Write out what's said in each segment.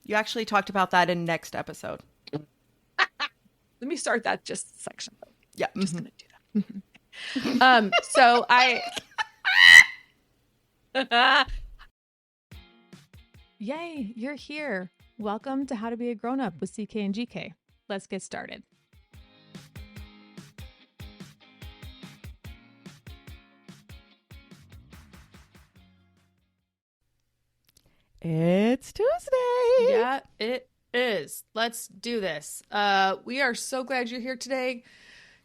You actually talked about that in next episode. Let me start that just section. Yeah. Just going to do that. So Yay, you're here. Welcome to How to Be a Grown-Up with CK and GK. Let's get started. It's Tuesday. Yeah, it is. Let's do this. We are so glad you're here today.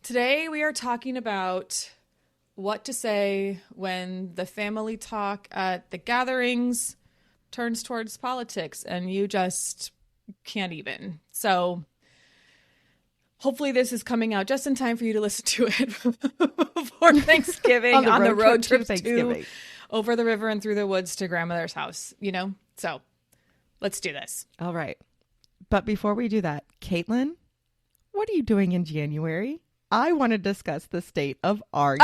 Today we are talking about what to say when the family talk at the gatherings turns towards politics and you just can't even. So hopefully this is coming out just in time for you to listen to it before Thanksgiving on the road trip to over the river and through the woods to grandmother's house, you know? So let's do this. All right. But before we do that, Caitlin, what are you doing in January? I want to discuss the state of our union.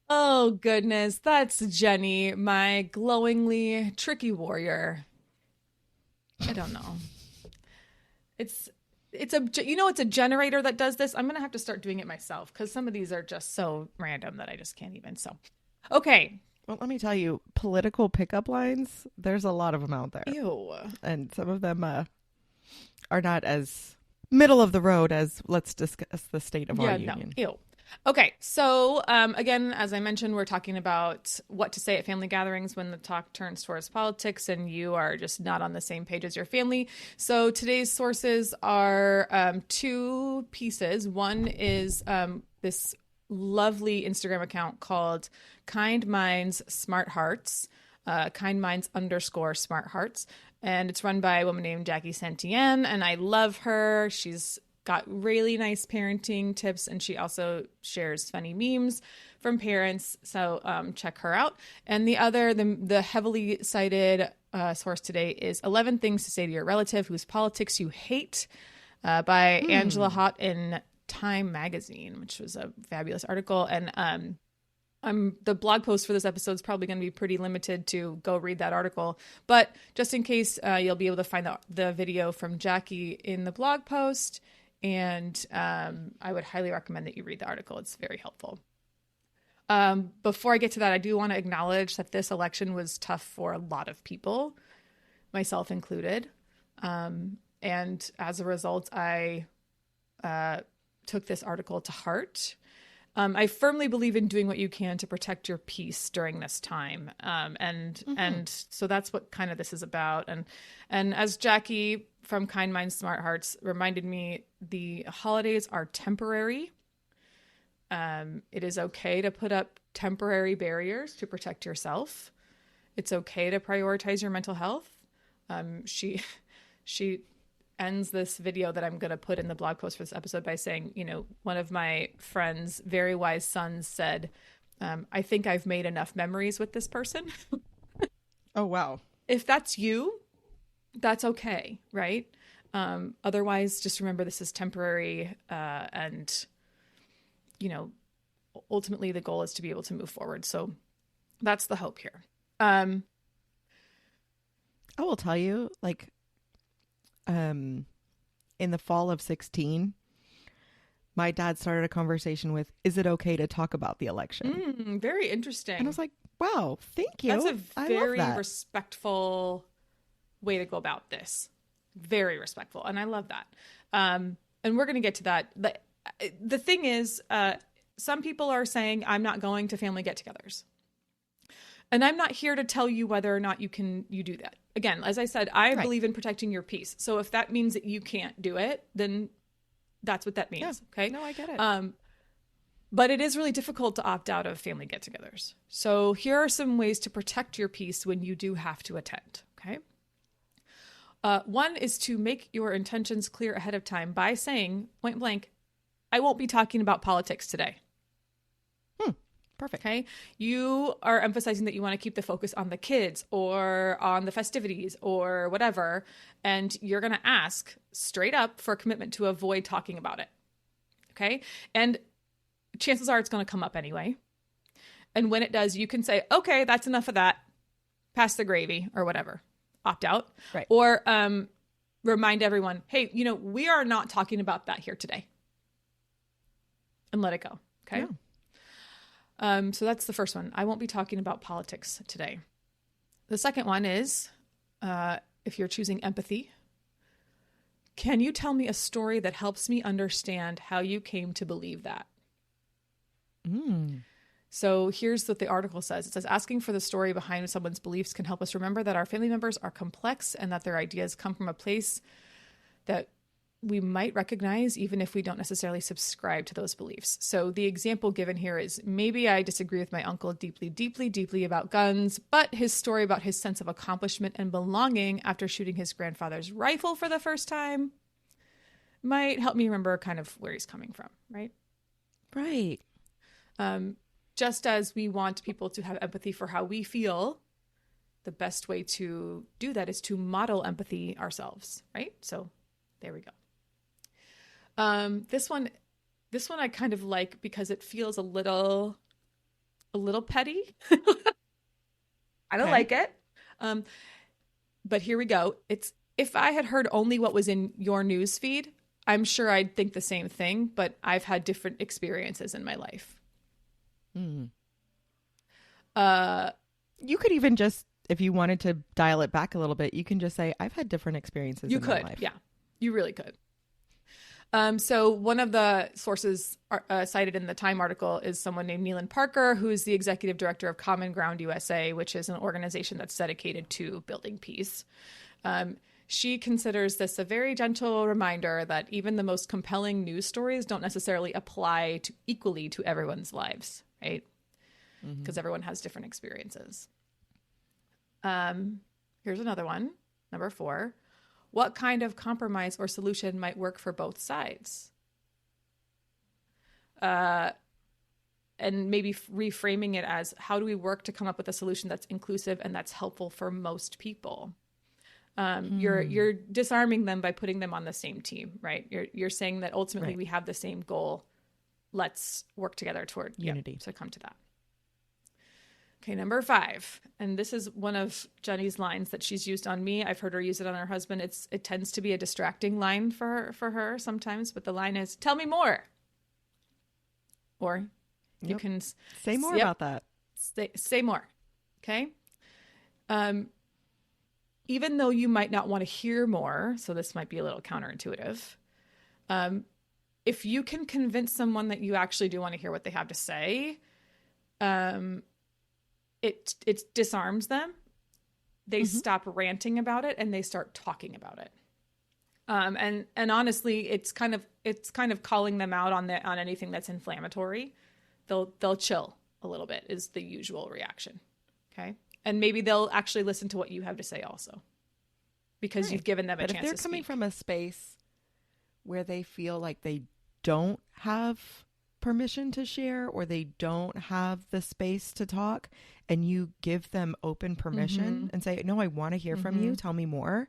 Oh, goodness. That's Jenny, my glowingly tricky warrior. I don't know. It's a generator that does this. I'm going to have to start doing it myself because some of these are just so random that I just can't even. So, okay. Well, let me tell you, political pickup lines, there's a lot of them out there. Ew. And some of them are not as middle of the road as let's discuss the state of our union. No. Ew. Okay. So, again, as I mentioned, we're talking about what to say at family gatherings when the talk turns towards politics and you are just not on the same page as your family. So today's sources are two pieces. One is this lovely Instagram account called Kind Minds Smart Hearts, _smart hearts. And it's run by a woman named Jackie Santienne. And I love her. She's got really nice parenting tips. And she also shares funny memes from parents. So check her out. And the other, the heavily cited source today is 11 Things to Say to Your Relative Whose Politics You Hate by Angela Hott in Time Magazine, which was a fabulous article. And the blog post for this episode is probably going to be pretty limited to go read that article. But just in case, you'll be able to find the video from Jackie in the blog post. And I would highly recommend that you read the article. It's very helpful. Before I get to that, I do want to acknowledge that this election was tough for a lot of people, myself included. And as a result, I took this article to heart. I firmly believe in doing what you can to protect your peace during this time. And so that's what kind of this is about. And as Jackie from Kind Minds Smart Hearts reminded me, the holidays are temporary. It is okay to put up temporary barriers to protect yourself. It's okay to prioritize your mental health. She ends this video that I'm going to put in the blog post for this episode by saying, one of my friend's very wise sons said, I think I've made enough memories with this person. Oh, wow. If that's you, that's okay, right? Otherwise, just remember this is temporary. And, ultimately the goal is to be able to move forward. So that's the hope here. I will tell you, in the fall of 2016, my dad started a conversation with, is it okay to talk about the election? Very interesting. And I was like, wow, thank you. That's a very respectful way to go about this. Very respectful. And I love that. And we're going to get to that. The thing is, some people are saying, I'm not going to family get-togethers. And I'm not here to tell you whether or not you do that. Again, as I said, I believe in protecting your peace. So if that means that you can't do it, then that's what that means. Yeah. Okay. No, I get it. But it is really difficult to opt out of family get-togethers. So here are some ways to protect your peace when you do have to attend. Okay. One is to make your intentions clear ahead of time by saying point blank, I won't be talking about politics today. Perfect. Okay. You are emphasizing that you want to keep the focus on the kids or on the festivities or whatever. And you're going to ask straight up for a commitment to avoid talking about it. Okay. And chances are it's going to come up anyway. And when it does, you can say, okay, that's enough of that. pass the gravy or whatever, opt out. Right. Or remind everyone, hey, we are not talking about that here today. And let it go. Okay. Yeah. So that's the first one. I won't be talking about politics today. The second one is, if you're choosing empathy, can you tell me a story that helps me understand how you came to believe that? So here's what the article says. It says, asking for the story behind someone's beliefs can help us remember that our family members are complex and that their ideas come from a place that we might recognize even if we don't necessarily subscribe to those beliefs. So the example given here is, maybe I disagree with my uncle deeply, deeply, deeply about guns, but his story about his sense of accomplishment and belonging after shooting his grandfather's rifle for the first time might help me remember kind of where he's coming from, right? Right. Just as we want people to have empathy for how we feel, the best way to do that is to model empathy ourselves, right? So there we go. This one I kind of like because it feels a little petty. I don't like it. But here we go. It's, if I had heard only what was in your news feed, I'm sure I'd think the same thing, but I've had different experiences in my life. You could even just, if you wanted to dial it back a little bit, you can just say, I've had different experiences in my life. Yeah, you really could. So one of the sources cited in the Time article is someone named Neelan Parker, who is the executive director of Common Ground USA, which is an organization that's dedicated to building peace. She considers this a very gentle reminder that even the most compelling news stories don't necessarily apply equally to everyone's lives, right? Because everyone has different experiences. Here's another one, number 4. What kind of compromise or solution might work for both sides? And maybe reframing it as, how do we work to come up with a solution that's inclusive and that's helpful for most people? You're disarming them by putting them on the same team, right? You're saying that ultimately we have the same goal. Let's work together toward unity. So come to that. Okay, number 5. And this is one of Jenny's lines that she's used on me. I've heard her use it on her husband. It tends to be a distracting line for her sometimes, but the line is, tell me more. Or you can say more about that. Say more. Okay. Even though you might not want to hear more, so this might be a little counterintuitive. If you can convince someone that you actually do want to hear what they have to say, it disarms them. They stop ranting about it and they start talking about it. And honestly, it's kind of calling them out on anything that's inflammatory. They'll chill a little bit is the usual reaction. Okay. And maybe they'll actually listen to what you have to say also, because you've given them a chance to speak. But if they're coming from a space where they feel like they don't have permission to share, or they don't have the space to talk, and you give them open permission and say, no, I want to hear from you. Tell me more.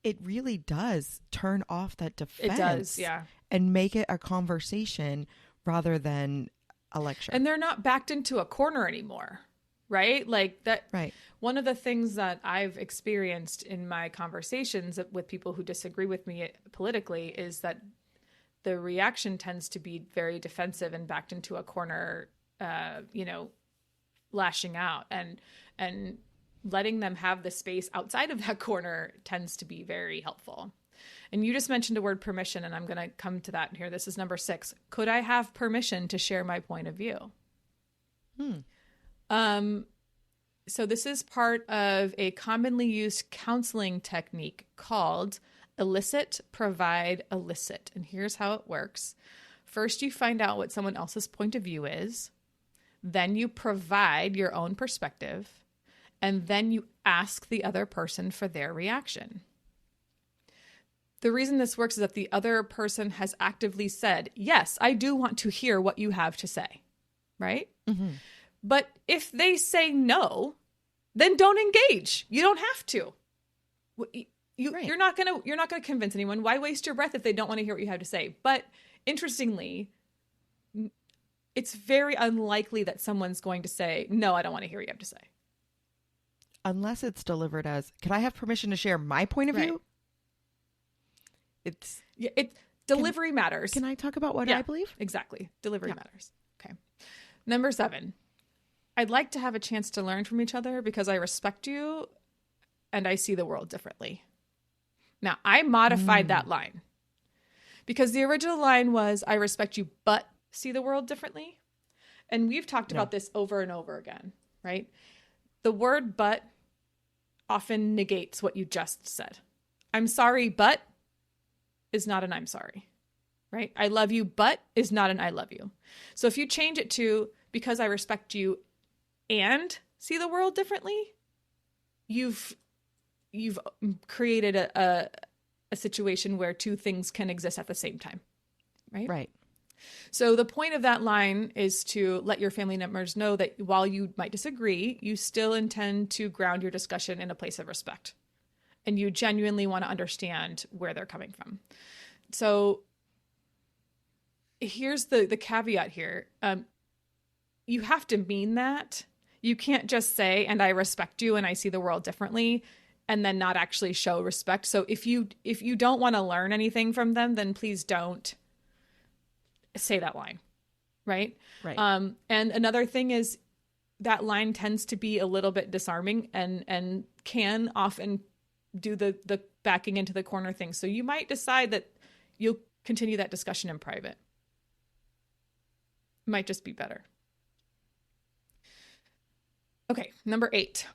It really does turn off that defense. It does, yeah. And make it a conversation rather than a lecture. And they're not backed into a corner anymore, right? Like that. Right. One of the things that I've experienced in my conversations with people who disagree with me politically is that the reaction tends to be very defensive and backed into a corner, lashing out, and letting them have the space outside of that corner tends to be very helpful. And you just mentioned the word permission, and I'm going to come to that here. This is number 6. Could I have permission to share my point of view? So this is part of a commonly used counseling technique called elicit, provide, elicit. And here's how it works. First, you find out what someone else's point of view is. Then you provide your own perspective. And then you ask the other person for their reaction. The reason this works is that the other person has actively said, yes, I do want to hear what you have to say. Right? But if they say no, then don't engage. You don't have to. You're not gonna convince anyone. Why waste your breath if they don't want to hear what you have to say? But interestingly, it's very unlikely that someone's going to say, no, I don't want to hear what you have to say. unless it's delivered as, can I have permission to share my point of Right. view? It's, Delivery matters. can I talk about what I believe? Exactly. Delivery matters. Okay. Number 7. I'd like to have a chance to learn from each other because I respect you and I see the world differently. Now, I modified that line because the original line was, I respect you, but see the world differently. And we've talked about this over and over again, right? The word but often negates what you just said. I'm sorry, but is not an I'm sorry, right? I love you, but is not an I love you. So if you change it to, because I respect you and see the world differently, you've created a situation where two things can exist at the same time, right? Right. So the point of that line is to let your family members know that while you might disagree, you still intend to ground your discussion in a place of respect. And you genuinely want to understand where they're coming from. So here's the caveat here. You have to mean that. You can't just say, and I respect you and I see the world differently, and then not actually show respect. So if you don't want to learn anything from them, then please don't say that line, right? Right. And another thing is that line tends to be a little bit disarming and can often do the backing into the corner thing. So you might decide that you'll continue that discussion in private. Might just be better. Okay, number 8.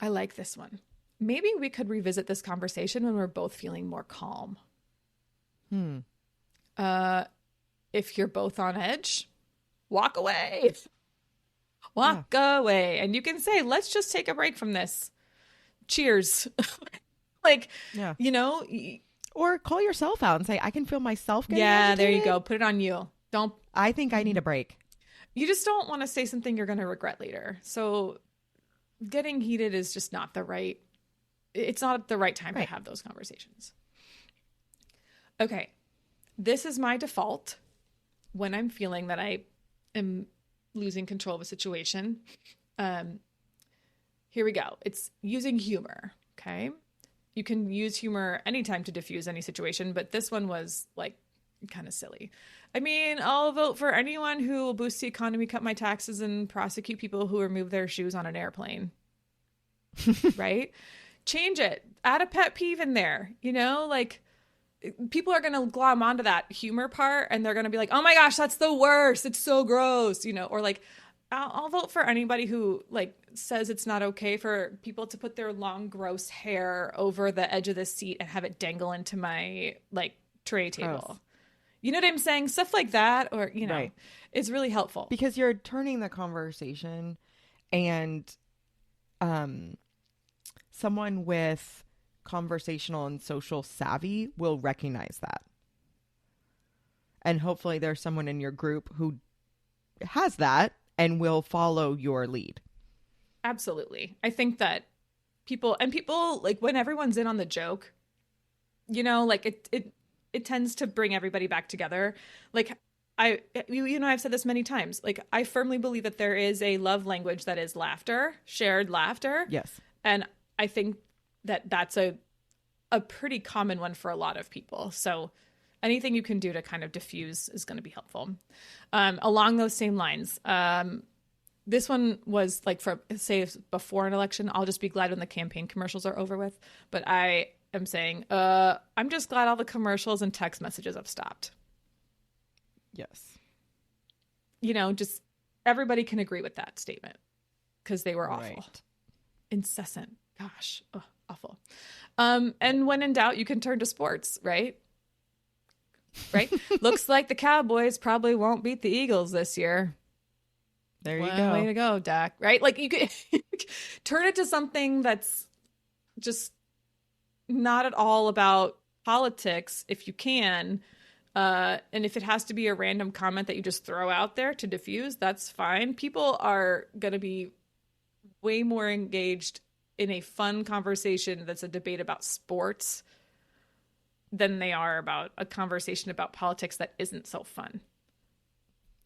I like this one. Maybe we could revisit this conversation when we're both feeling more calm. If you're both on edge, walk away. Walk away. And you can say, let's just take a break from this. Cheers. You know. Or call yourself out and say, I can feel myself getting Yeah, agitated. there you go. Put it on you. I think I need a break. You just don't want to say something you're going to regret later. So getting heated is just not it's not the right time to have those conversations. Okay. This is my default when I'm feeling that I am losing control of a situation. Here we go. It's using humor. Okay. You can use humor anytime to diffuse any situation, but this one was like kind of silly. I mean, I'll vote for anyone who will boost the economy, cut my taxes, and prosecute people who remove their shoes on an airplane. Right? Change it. Add a pet peeve in there. You know, like people are going to glom onto that humor part and they're going to be like, oh my gosh, that's the worst. It's so gross. You know, or like, I'll vote for anybody who like says it's not okay for people to put their long, gross hair over the edge of the seat and have it dangle into my like tray table. Gross. You know what I'm saying? Stuff like that, or, you know, it's really helpful. Because you're turning the conversation, and someone with conversational and social savvy will recognize that. And hopefully there's someone in your group who has that and will follow your lead. Absolutely. I think that people like when everyone's in on the joke, you know, like it tends to bring everybody back together. Like I've said this many times, like I firmly believe that there is a love language that is laughter, shared laughter. Yes. And I think that that's a pretty common one for a lot of people. So anything you can do to kind of diffuse is going to be helpful. Along those same lines, this one was like, for say before an election, I'll just be glad when the campaign commercials are over with. But I am saying, I'm just glad all the commercials and text messages have stopped. Yes. You know, just everybody can agree with that statement because they were awful. Right. Incessant. Gosh, awful. And when in doubt, you can turn to sports, right? Right? Looks like the Cowboys probably won't beat the Eagles this year. There you go. Way to go, Dak. Right? Like you could turn it to something that's just not at all about politics if you can. And if it has to be a random comment that you just throw out there to diffuse, that's fine. People are going to be way more engaged in a fun conversation that's a debate about sports than they are about a conversation about politics that isn't so fun.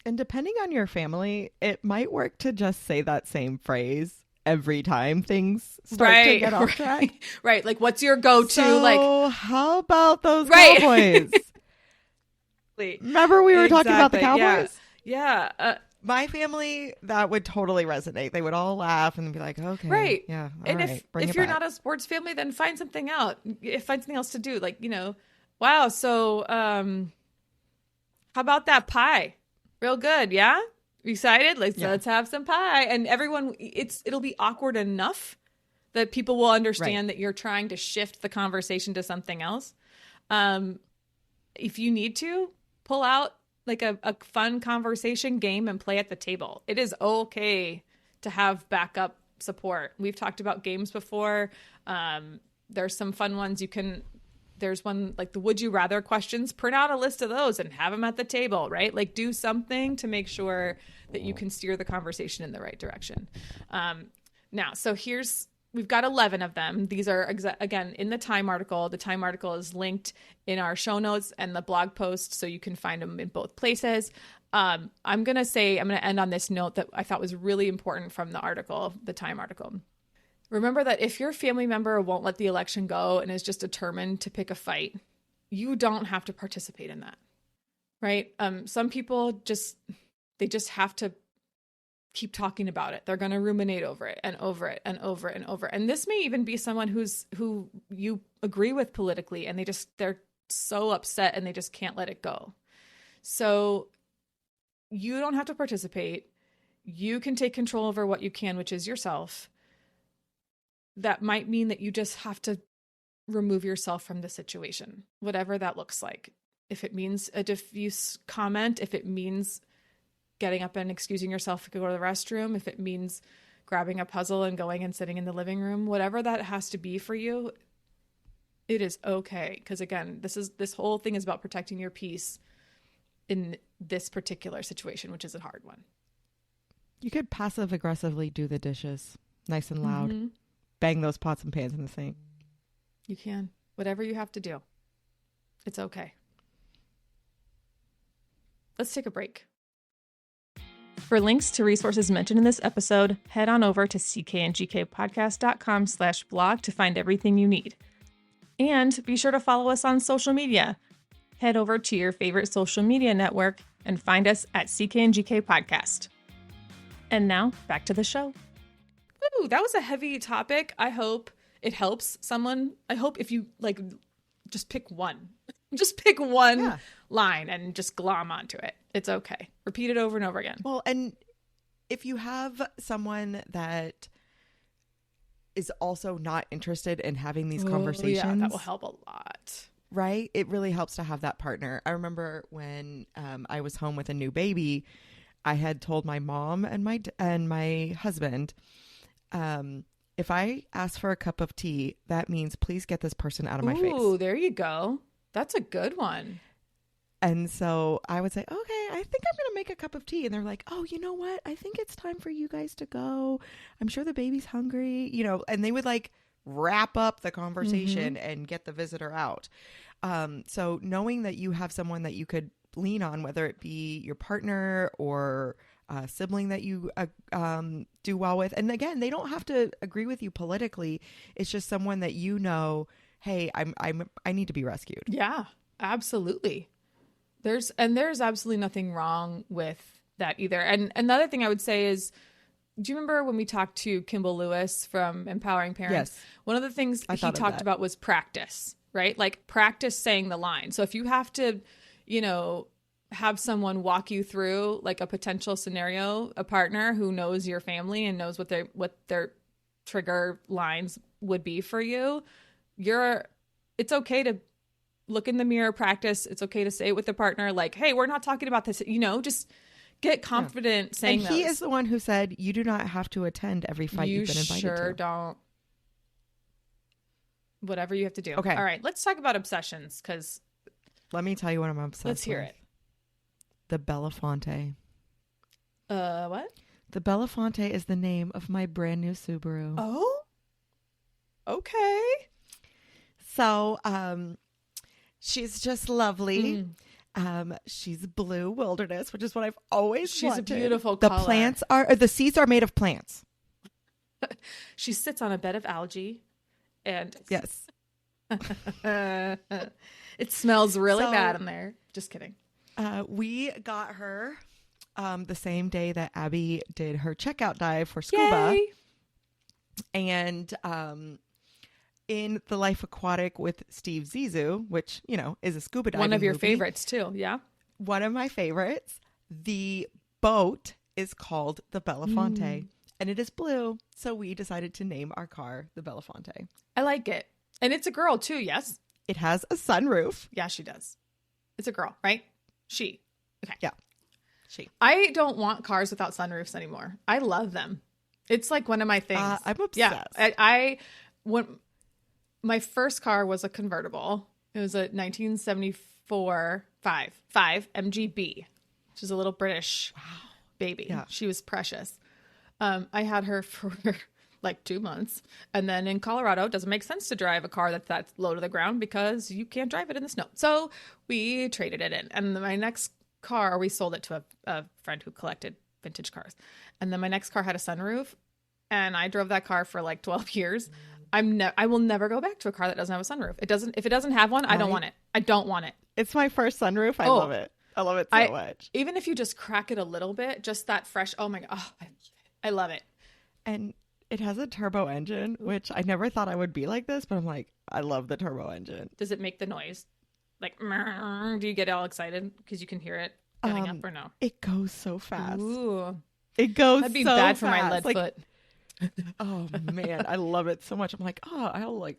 And depending on your family, it might work to just say that same phrase every time things start to get off track. Right. Like, what's your go-to? So like, how about those Cowboys? Remember we were talking about the Cowboys? Yeah. My family, that would totally resonate. They would all laugh and be like, okay. Right. Yeah. And if you're not a sports family, then find something out. Find something else to do. Like, wow. So how about that pie? Real good. Yeah. Excited? Let's have some pie. And everyone, it'll be awkward enough that people will understand that you're trying to shift the conversation to something else. If you need to, pull out like a fun conversation game and play at the table. It is okay to have backup support. We've talked about games before. There's some fun ones there's one like the would you rather questions. Print out a list of those and have them at the table, right? Like do something to make sure that you can steer the conversation in the right direction. Now, so we've got 11 of them. These are, again, in the Time article. The Time article is linked in our show notes and the blog post, so you can find them in both places. I'm going to end on this note that I thought was really important from the article, the Time article. Remember that if your family member won't let the election go and is just determined to pick a fight, you don't have to participate in that, right? Some people they just have to keep talking about it. They're going to ruminate over it and over it and over it and over. And this may even be someone who you agree with politically, and they're so upset and they just can't let it go. So you don't have to participate. You can take control over what you can, which is yourself. That might mean that you just have to remove yourself from the situation, whatever that looks like. If it means a diffuse comment, if it means getting up and excusing yourself to go to the restroom, if it means grabbing a puzzle and going and sitting in the living room, whatever that has to be for you, it is okay. Because again, this whole thing is about protecting your peace in this particular situation, which is a hard one. You could passive aggressively do the dishes nice and loud. Mm-hmm. Bang those pots and pans in the sink. You can. Whatever you have to do. It's okay. Let's take a break. For links to resources mentioned in this episode, head on over to ckandgkpodcast.com/blog to find everything you need. And be sure to follow us on social media. Head over to your favorite social media network and find us at CKNGK Podcast. And now, back to the show. Ooh, that was a heavy topic. I hope it helps someone. I hope if you just pick one. Just pick one line and just glom onto it. It's okay. Repeat it over and over again. Well, and if you have someone that is also not interested in having these conversations, yeah, that will help a lot. Right? It really helps to have that partner. I remember when I was home with a new baby, I had told my mom and my husband, if I ask for a cup of tea, that means please get this person out of my face. Ooh, there you go. That's a good one. And so I would say, okay, I think I'm going to make a cup of tea. And they're like, oh, you know what? I think it's time for you guys to go. I'm sure the baby's hungry, and they would wrap up the conversation and get the visitor out. So knowing that you have someone that you could lean on, whether it be your partner or a sibling that you do well with. And again, they don't have to agree with you politically. It's just someone that hey, I need to be rescued. Yeah, absolutely. There's absolutely nothing wrong with that either. And another thing I would say is, do you remember when we talked to Kimball Lewis from Empowering Parents? Yes. One of the things he talked about was practice, right? Like practice saying the line. So if you have to, have someone walk you through like a potential scenario, a partner who knows your family and knows what their trigger lines would be for you, it's okay to look in the mirror, practice. It's okay to say it with the partner, like, hey, we're not talking about this, just get confident saying that. And he is the one who said, you do not have to attend every fight you've been invited to. You sure don't. Whatever you have to do. Okay. All right. Let's talk about obsessions, because let me tell you what I'm obsessed with. Let's hear it. The Belafonte. What? The Belafonte is the name of my brand new Subaru. Oh? Okay. So, she's just lovely. She's blue wilderness, which is what I've always wanted. She's a beautiful the color. The seeds are made of plants. She sits on a bed of algae and Yes. it smells really So- bad in there. Just kidding. We got her the same day that Abby did her checkout dive for scuba. Yay! And in The Life Aquatic with Steve Zissou, which, you know, is a scuba diving One of your movie, favorites too. Yeah. one of my favorites, the boat is called the Belafonte. And it is blue, so we decided to name our car the Belafonte. I like it. And it's a girl too, yes? It has a sunroof. Yeah, she does. It's a girl, right? She. Okay. Yeah, she. I don't want cars without sunroofs anymore. I love them. It's like one of my things. I'm obsessed. Yeah. I when my first car was a convertible. It was a 1974 5 MGB, which is a little British baby. Yeah. She was precious. I had her for like 2 months. And then in Colorado, it doesn't make sense to drive a car that's low to the ground because you can't drive it in the snow. So we traded it in. And my next car, we sold it to a friend who collected vintage cars. And then my next car had a sunroof. And I drove that car for like 12 years. I will never go back to a car that doesn't have a sunroof. If it doesn't have one, I don't want it. I don't want it. It's my first sunroof. I love it. I love it so much. Even if you just crack it a little bit, just that fresh, oh my God, I love it. And it has a turbo engine, which I never thought I would be like this, but I'm like, I love the turbo engine. Does it make the noise? Like, do you get all excited because you can hear it getting up or no? It goes so fast. Ooh. It goes That'd be so bad for my fast. lead Like, foot. oh man, I love it so much. I'm like, oh, I'll like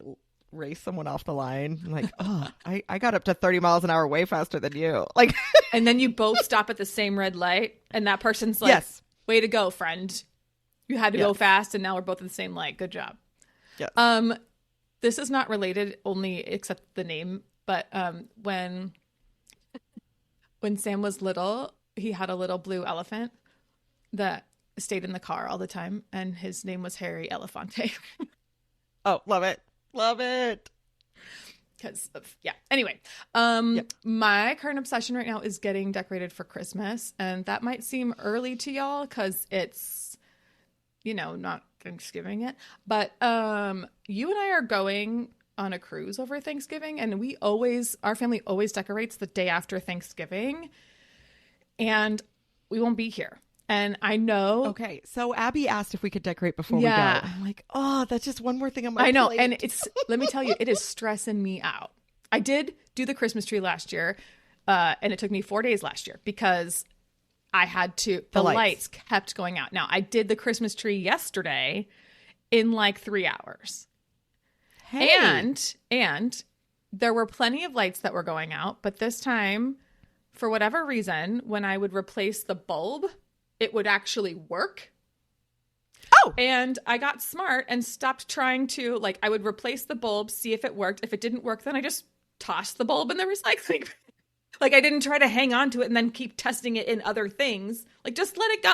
race someone off the line. I'm like, oh, I got up to 30 miles an hour way faster than you. Like, And then you both stop at the same red light and that person's like, yes, way to go, friend. You had to go fast and now we're both in the same light. Good job. yes. This is not related only except the name, but when Sam was little, he had a little blue elephant that stayed in the car all the time, and his name was Harry Elefante. Oh, love it, love it. Because anyway, my current obsession right now is getting decorated for Christmas, and that might seem early to y'all because it's, not Thanksgiving yet, but you and I are going on a cruise over Thanksgiving, and our family always decorates the day after Thanksgiving, and we won't be here. And I know. Okay, so Abby asked if we could decorate before we go. I'm like, oh, that's just one more thing on my I know, plate. and let me tell you, it is stressing me out. I did do the Christmas tree last year, and it took me 4 days last year because I had to. The lights kept going out. Now I did the Christmas tree yesterday in like 3 hours. Hey. And there were plenty of lights that were going out, but this time, for whatever reason, when I would replace the bulb, it would actually work. Oh! And I got smart and stopped trying to, I would replace the bulb, see if it worked. If it didn't work, then I just tossed the bulb in the recycling. I didn't try to hang on to it and then keep testing it in other things. Just let it go.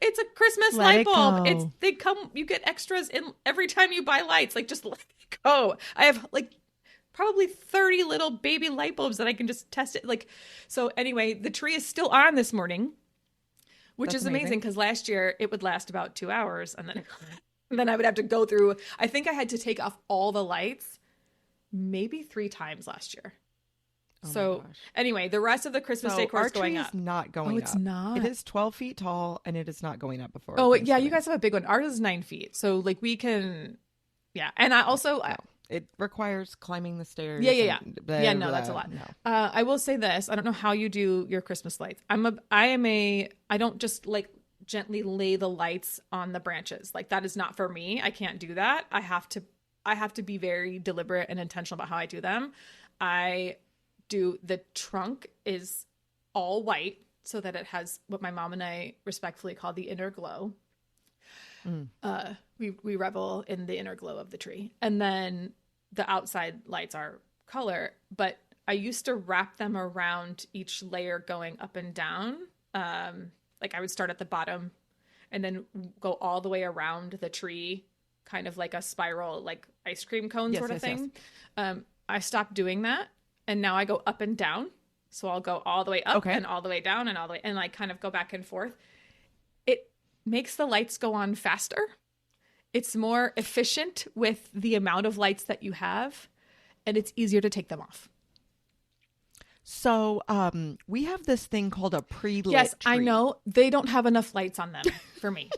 It's a Christmas light bulb. You get extras in every time you buy lights. Just let it go. I have probably 30 little baby light bulbs that I can just test it. So anyway, the tree is still on this morning. Which is amazing because last year it would last about 2 hours and then I would have to go through. I think I had to take off all the lights maybe 3 times last year. So anyway, the rest of the Christmas decor is going up. Our tree is not going up. Oh, it's not? It is 12 feet tall and it is not going up before. Oh, yeah, you guys have a big one. Ours is 9 feet. So we can, yeah. And I also... It requires climbing the stairs. Yeah. No, that's a lot. No. I will say this. I don't know how you do your Christmas lights. I don't just gently lay the lights on the branches. That is not for me. I can't do that. I have to be very deliberate and intentional about how I do them. The trunk is all white so that it has what my mom and I respectfully call the inner glow. We revel in the inner glow of the tree. And then the outside lights are color, but I used to wrap them around each layer going up and down. I would start at the bottom and then go all the way around the tree, kind of like a spiral, ice cream cone sort of thing. Yes. I stopped doing that. And now I go up and down. So I'll go all the way up and all the way down and all the way, and kind of go back and forth. It makes the lights go on faster. It's more efficient with the amount of lights that you have, and it's easier to take them off. So we have this thing called a pre-lit Yes, tree. I know. They don't have enough lights on them for me.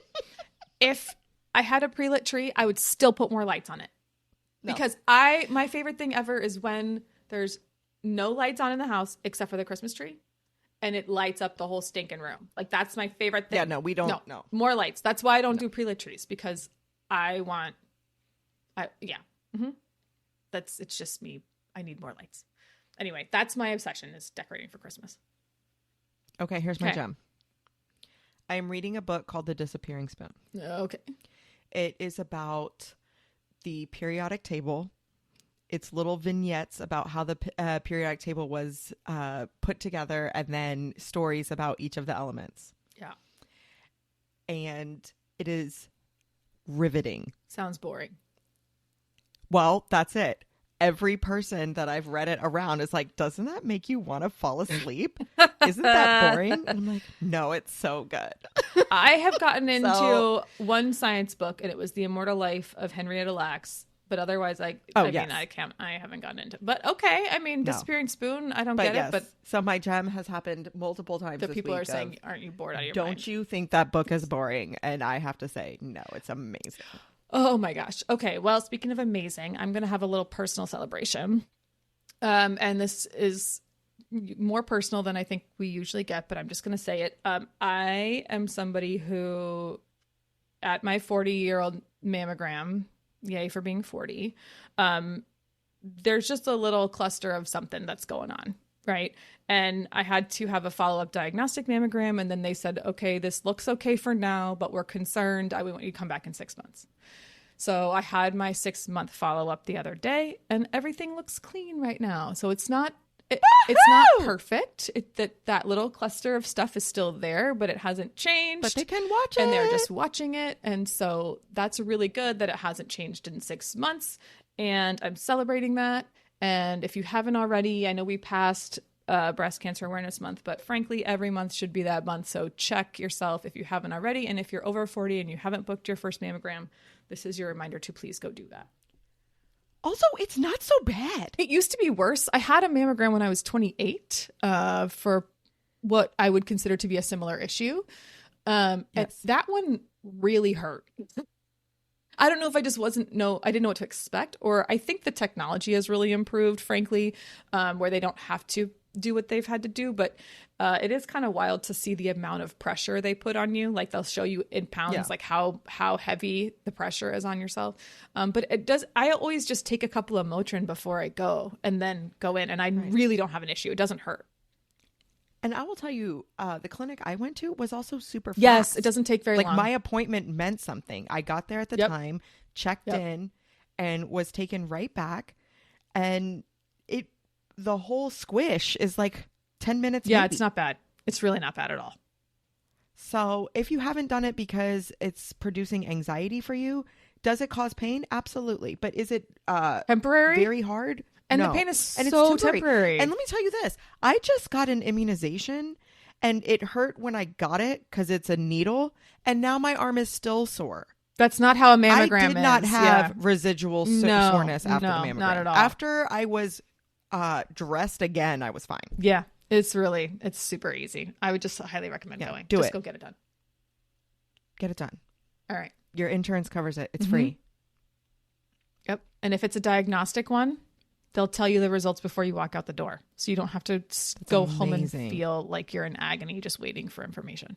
If I had a pre-lit tree, I would still put more lights on it. No. Because my favorite thing ever is when there's no lights on in the house except for the Christmas tree, and it lights up the whole stinking room. Like, that's my favorite thing. Yeah, no, we don't. No. More lights. That's why I don't do pre-lit trees, because it's just me. I need more lights. Anyway, that's my obsession, is decorating for Christmas. Okay, here's my gem. I am reading a book called The Disappearing Spoon. Okay. It is about the periodic table. It's little vignettes about how the periodic table was put together, and then stories about each of the elements. Yeah. And it is riveting. Sounds boring. Well, that's it. Every person that I've read it around is like, doesn't that make you want to fall asleep? Isn't that boring? And I'm like, no, it's so good. I have gotten into one science book, and it was The Immortal Life of Henrietta Lacks. But otherwise, I haven't gotten into it. But okay, I mean, Disappearing Spoon, I don't get it. But so my gem has happened multiple times. The people are saying, aren't you bored out of your mind? Don't you think that book is boring? And I have to say, no, it's amazing. Oh my gosh. Okay. Well, speaking of amazing, I'm going to have a little personal celebration. And this is more personal than I think we usually get, but I'm just going to say it. I am somebody who, at my 40-year-old mammogram, yay for being 40, there's just a little cluster of something that's going on. Right. And I had to have a follow-up diagnostic mammogram. And then they said, okay, this looks okay for now, but we're concerned. We want you to come back in 6 months. So I had my 6-month follow-up the other day, and everything looks clean right now. So it's not perfect. That little cluster of stuff is still there, but it hasn't changed. But they can watch it. And they're just watching it. And so that's really good that it hasn't changed in 6 months. And I'm celebrating that. And if you haven't already, I know we passed Breast Cancer Awareness Month, but frankly, every month should be that month. So check yourself if you haven't already. And if you're over 40 and you haven't booked your first mammogram, this is your reminder to please go do that. Also, it's not so bad. It used to be worse. I had a mammogram when I was 28 for what I would consider to be a similar issue. And that one really hurt. I don't know if I didn't know what to expect, or I think the technology has really improved, frankly, where they don't have to do what they've had to do. But it is kind of wild to see the amount of pressure they put on you. Like, they'll show you in pounds, like how heavy the pressure is on yourself. But I always just take a couple of Motrin before I go, and then go in, and I really don't have an issue. It doesn't hurt. And I will tell you, the clinic I went to was also super fast. Yes, it doesn't take very long. My appointment meant something. I got there at the time, checked in, and was taken right back. And the whole squish is like 10 minutes. Yeah, maybe. It's not bad. It's really not bad at all. So if you haven't done it because it's producing anxiety for you, does it cause pain? Absolutely. But is it temporary? Very hard? And no. The pain is so temporary. And let me tell you this. I just got an immunization, and it hurt when I got it because it's a needle. And now my arm is still sore. That's not how a mammogram is. I did not have residual soreness after the mammogram. Not at all. After I was dressed again, I was fine. Yeah. It's super easy. I would just highly recommend going. Just go get it done. Get it done. All right. Your insurance covers it. It's free. Yep. And if it's a diagnostic one, they'll tell you the results before you walk out the door. So you don't have to go home and feel like you're in agony just waiting for information.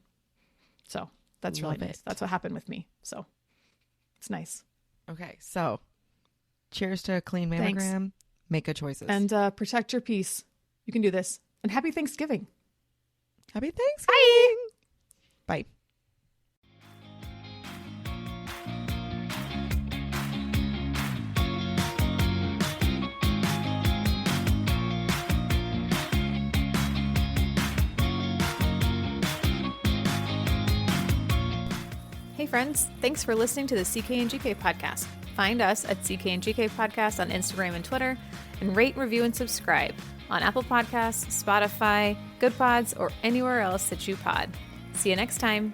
So that's really nice. That's what happened with me. So it's nice. Okay. So cheers to a clean mammogram. Thanks. Make good choices. And protect your peace. You can do this. And happy Thanksgiving. Happy Thanksgiving. Bye. Hey friends, thanks for listening to the CK and GK podcast. Find us at CK and GK podcast on Instagram and Twitter, and rate, review, and subscribe on Apple Podcasts, Spotify, Good Pods, or anywhere else that you pod. See you next time.